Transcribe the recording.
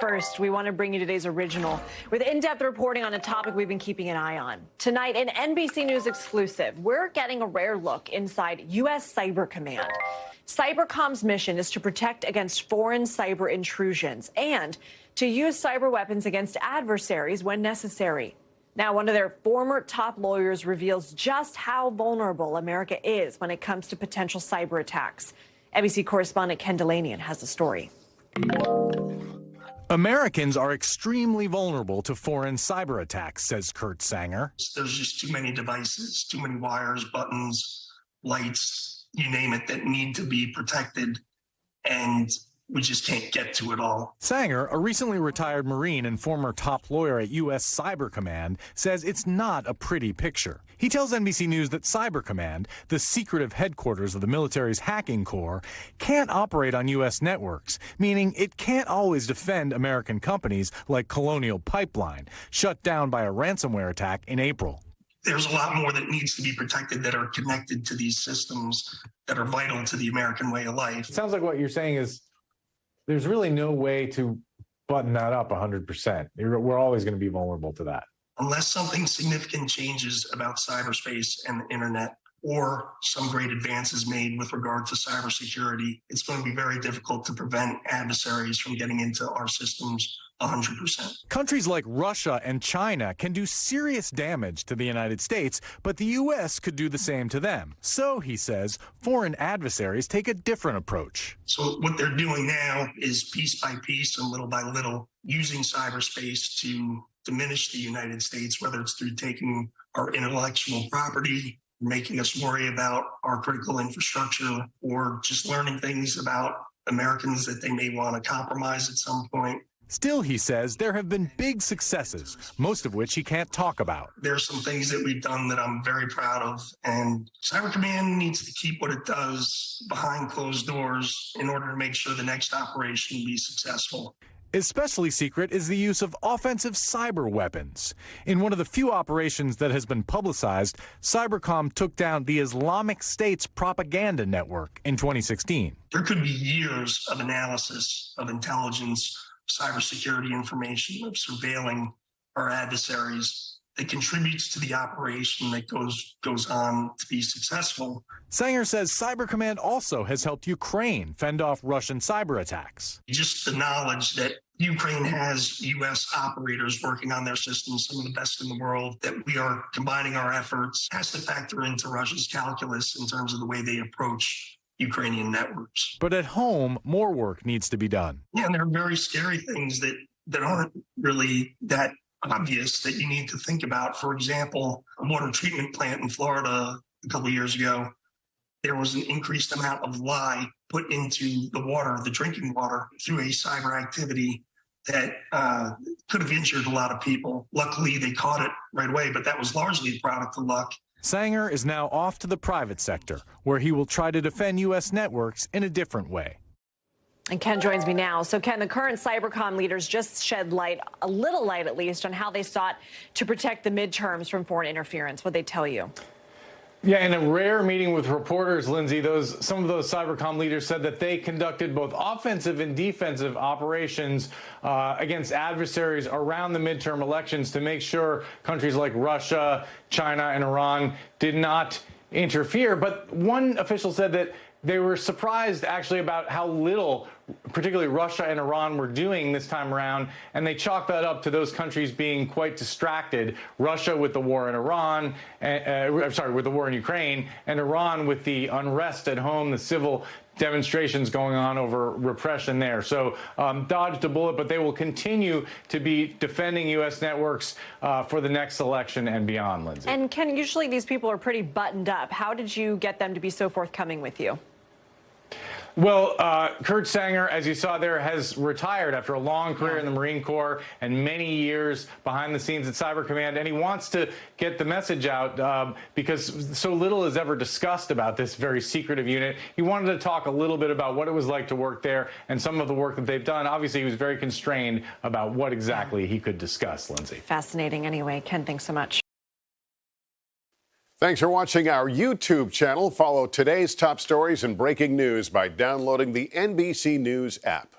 first, we want to bring you today's original with in-depth reporting on a topic we've been keeping an eye on. Tonight, an NBC News exclusive, we're getting a rare look inside U.S. Cyber Command. Cybercom's mission is to protect against foreign cyber intrusions and to use cyber weapons against adversaries when necessary. Now, one of their former top lawyers reveals just how vulnerable America is when it comes to potential cyber attacks. NBC correspondent Ken Dilanian has the story. Americans are extremely vulnerable to foreign cyber attacks, says Kurt Sanger. There's just too many devices, too many wires, buttons, lights, you name it, that need to be protected, and we just can't get to it all. Sanger, a recently retired Marine and former top lawyer at U.S. Cyber Command, says it's not a pretty picture. He tells NBC News that Cyber Command, the secretive headquarters of the military's hacking corps, can't operate on U.S. networks, meaning it can't always defend American companies like Colonial Pipeline, shut down by a ransomware attack in April. There's a lot more that needs to be protected that are connected to these systems that are vital to the American way of life. It sounds like what you're saying is there's really no way to button that up 100%. We're always going to be vulnerable to that. Unless something significant changes about cyberspace and the internet, or some great advances made with regard to cybersecurity, it's going to be very difficult to prevent adversaries from getting into our systems 100%. Countries like Russia and China can do serious damage to the United States, but the U.S. could do the same to them. So, he says, foreign adversaries take a different approach. So what they're doing now is piece by piece and little by little using cyberspace to diminish the United States, whether it's through taking our intellectual property, making us worry about our critical infrastructure, or just learning things about Americans that they may want to compromise at some point. Still, he says, there have been big successes, most of which he can't talk about. There's some things that we've done that I'm very proud of, and Cyber Command needs to keep what it does behind closed doors in order to make sure the next operation will be successful. Especially secret is the use of offensive cyber weapons. In one of the few operations that has been publicized, Cybercom took down the Islamic State's propaganda network in 2016. There could be years of analysis of intelligence, cybersecurity information, of surveilling our adversaries that contributes to the operation that goes on to be successful. Sanger says Cyber Command also has helped Ukraine fend off Russian cyber attacks. Just the knowledge that Ukraine has U.S. operators working on their systems, some of the best in the world, that we are combining our efforts, has to factor into Russia's calculus in terms of the way they approach Ukrainian networks. But at home, more work needs to be done. Yeah, and there are very scary things that aren't really that obvious that you need to think about. For example, a water treatment plant in Florida a couple of years ago, there was an increased amount of lye put into the water, the drinking water, through a cyber activity that could have injured a lot of people. Luckily, they caught it right away, but that was largely a product of luck. Sanger is now off to the private sector, where he will try to defend U.S. networks in a different way. And Ken joins me now. So, Ken, the current Cybercom leaders just shed light, a little light at least, on how they sought to protect the midterms from foreign interference. What'd they tell you? Yeah, in a rare meeting with reporters, Lindsay, some of those Cybercom leaders said that they conducted both offensive and defensive operations against adversaries around the midterm elections to make sure countries like Russia, China, and Iran did not interfere. But one official said that they were surprised, actually, about how little, particularly Russia and Iran, were doing this time around, and they chalked that up to those countries being quite distracted. Russia with the war in Iran, with the war in Ukraine, and Iran with the unrest at home, the civil demonstrations going on over repression there. So dodged a bullet, but they will continue to be defending U.S. networks for the next election and beyond, Lindsay. And Ken, usually these people are pretty buttoned up. How did you get them to be so forthcoming with you? Well, Kurt Sanger, as you saw there, has retired after a long career in the Marine Corps and many years behind the scenes at Cyber Command, and he wants to get the message out because so little is ever discussed about this very secretive unit. He wanted to talk a little bit about what it was like to work there and some of the work that they've done. Obviously, he was very constrained about what exactly he could discuss, Lindsay. Fascinating anyway. Ken, thanks so much. Thanks for watching our YouTube channel. Follow today's top stories and breaking news by downloading the NBC News app.